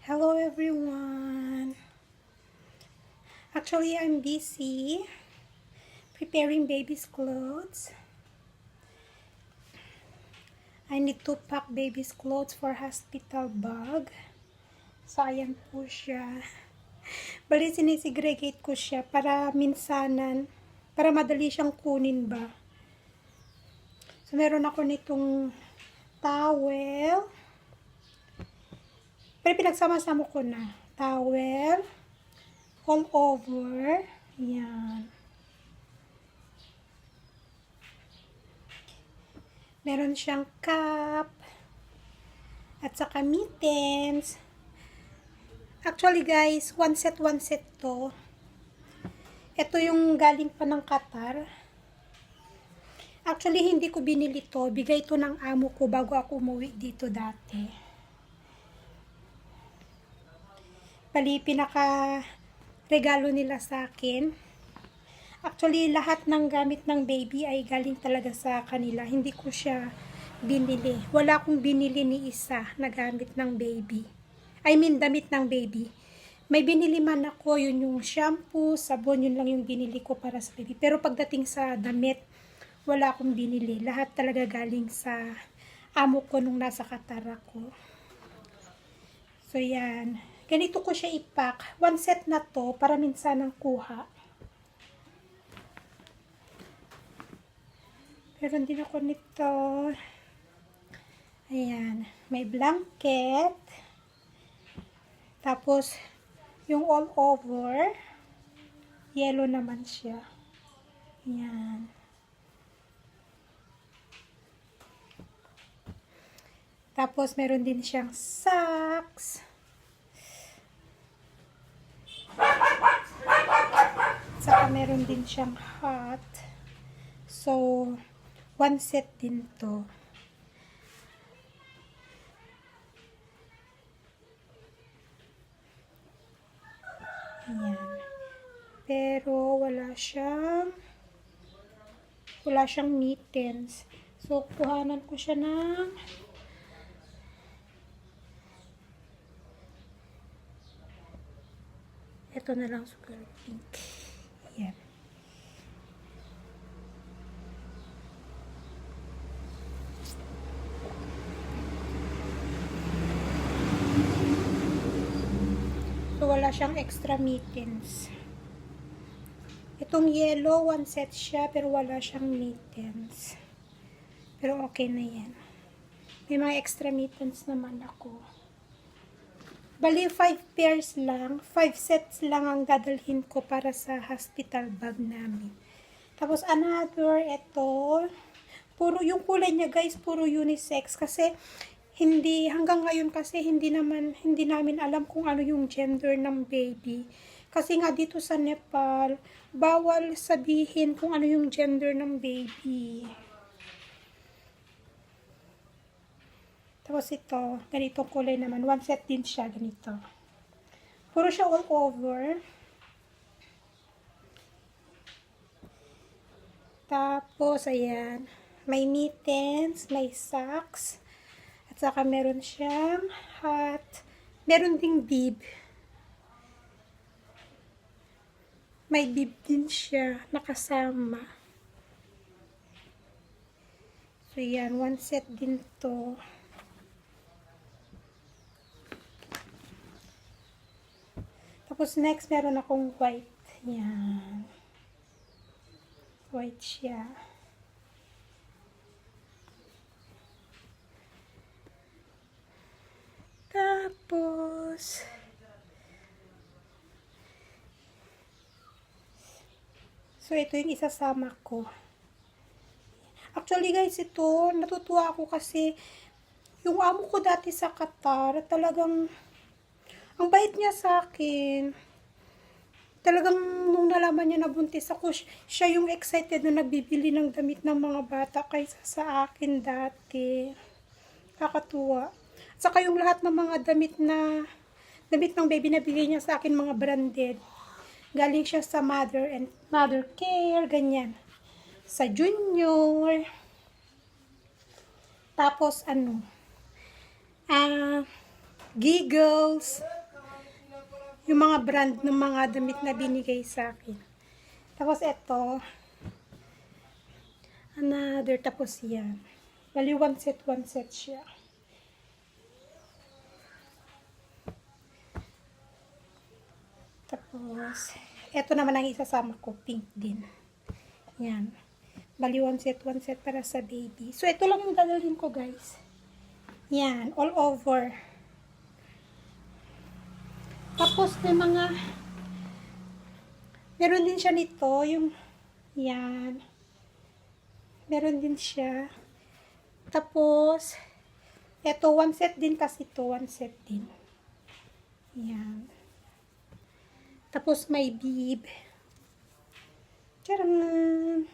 Hello everyone. Actually, I'm busy preparing baby's clothes. I need to pack baby's clothes for hospital bag. So, ayan po siya. Bali, sinisegregate ko siya para minsanan, para madali siyang kunin ba. So, meron ako nitong towel. Pero pinagsama-sama ko na. Towel. All over. Yan. Meron siyang cup. At saka mittens. Actually guys, one set to. Ito yung galing pa ng Qatar. Actually, hindi ko binili to. Bigay to ng amo ko bago ako umuwi dito dati. Bali, pinaka regalo nila sa akin. Actually, lahat ng gamit ng baby ay galing talaga sa kanila. Hindi ko siya binili. Wala akong binili ni isa na gamit ng baby. I mean, damit ng baby. May binili man ako, yun yung shampoo, sabon, yun lang yung binili ko para sa baby. Pero pagdating sa damit, wala akong binili. Lahat talaga galing sa amo ko nung nasa Qatar ako. So, yan. Ganito ko siya ipack. One set na to para minsan ang kuha. Meron din ako nito. Ayan. May blanket. Tapos, yung all over. Yellow naman siya. Ayan. Tapos, meron din siyang socks. Saka meron din siyang hat. So, one set din to. Ayan. Pero, wala siyang mittens. So, kuhanan ko siya ng ito na lang siguro pink. Yan. So, wala siyang extra mittens. Itong yellow, one set siya, pero wala siyang mittens. Pero okay na yan. May mga extra mittens naman ako. Bali, 5 pairs lang. 5 sets lang ang dadalhin ko para sa hospital bag namin. Tapos, another, ito. Puro, yung kulay niya, guys, puro unisex. Kasi, hanggang ngayon kasi, hindi namin alam kung ano yung gender ng baby. Kasi nga, dito sa Nepal, bawal sabihin kung ano yung gender ng baby. Tapos ito, ganitong kulay naman. One set din siya, ganito. Puro siya all over. Tapos, ayan. May mittens, may socks. At saka meron siyang hat. Meron ding bib. May bib din siya, nakasama. So, yan. One set din to. Tapos, next, meron akong white. Yan. White siya. Tapos, so, ito yung isasama ko. Actually, guys, ito, natutuwa ako kasi yung amo ko dati sa Qatar, talagang ang bait niya sa akin. Talagang nung nalaman niya na buntis ako, siya yung excited na nagbibili ng damit ng mga bata kaysa sa akin dati. Kakatuwa. Saka yung lahat ng mga damit ng baby na bigay niya sa akin, mga branded. Galing siya sa Mother Care, ganyan. Sa Junior. Tapos, Giggles. yung mga brand ng mga damit na binigay sa akin. Tapos ito, another, tapos yan. Bali, one set siya. Tapos, ito naman ang isasama ko, pink din. Yan. Bali, one set para sa baby. So, ito lang yung dadalhin ko, guys. Yan, all over. Tapos, may mga, meron din siya nito, yung, yan. Meron din siya. Tapos, eto, one set din kasi to, one set din. Yan. Tapos, may bib. Tcharam!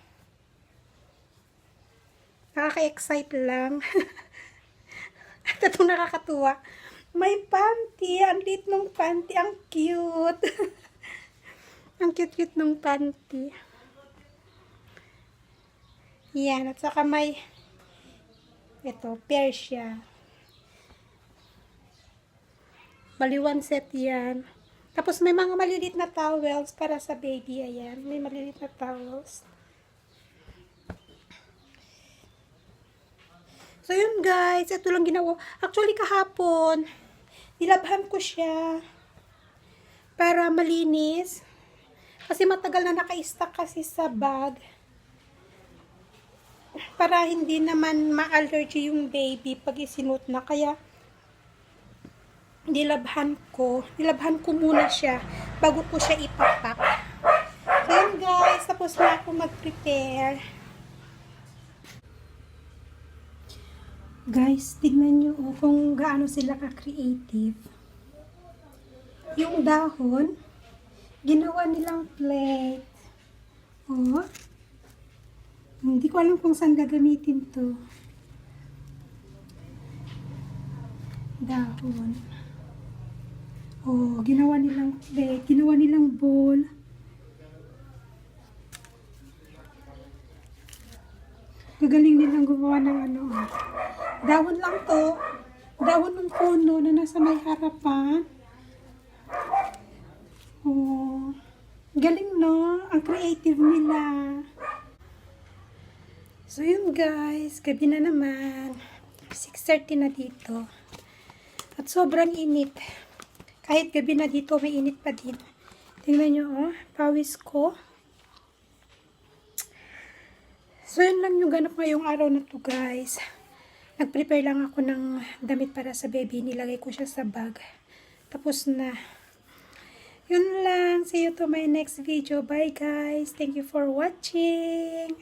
Nakaka-excite lang. At itong nakakatuwa, may panty. Ang lit ng panty. Ang cute. Ang cute-cute ng panty. Yan. At saka may ito, pair siya. Bali, one set yan. Tapos may mga malilit na towels para sa baby. Ayan. May malilit na towels. So, yun guys. Ito lang ginawa. Actually, kahapon, nilabhan ko siya para malinis. Kasi matagal na naka-stack kasi sa bag. Para hindi naman ma-allergy yung baby pag isinuot na. Kaya, nilabhan ko muna siya bago ko siya ipapak. So, yun guys. Tapos na ako mag-prepare. Guys, tignan nyo kung gaano sila ka-creative. Yung dahon, ginawa nilang plate. Oh. Hindi ko alam kung saan gagamitin to. Dahon. Oh, ginawa nilang plate, ginawa nilang bowl. Gagaling nilang gumawa ng ano. Dahon lang to. Dahon ng puno na nasa may harapan. Oh, galing no? Ang creative nila. So yun guys, gabi na naman. 6:30 na dito. At sobrang init. Kahit gabi na dito, may init pa din. Tingnan nyo, oh, pawis ko. So yun lang yung ganap ngayong araw na to guys. Nag-prepare lang ako ng damit para sa baby. Nilagay ko siya sa bag. Tapos na. Yun lang. See you to my next video. Bye guys. Thank you for watching.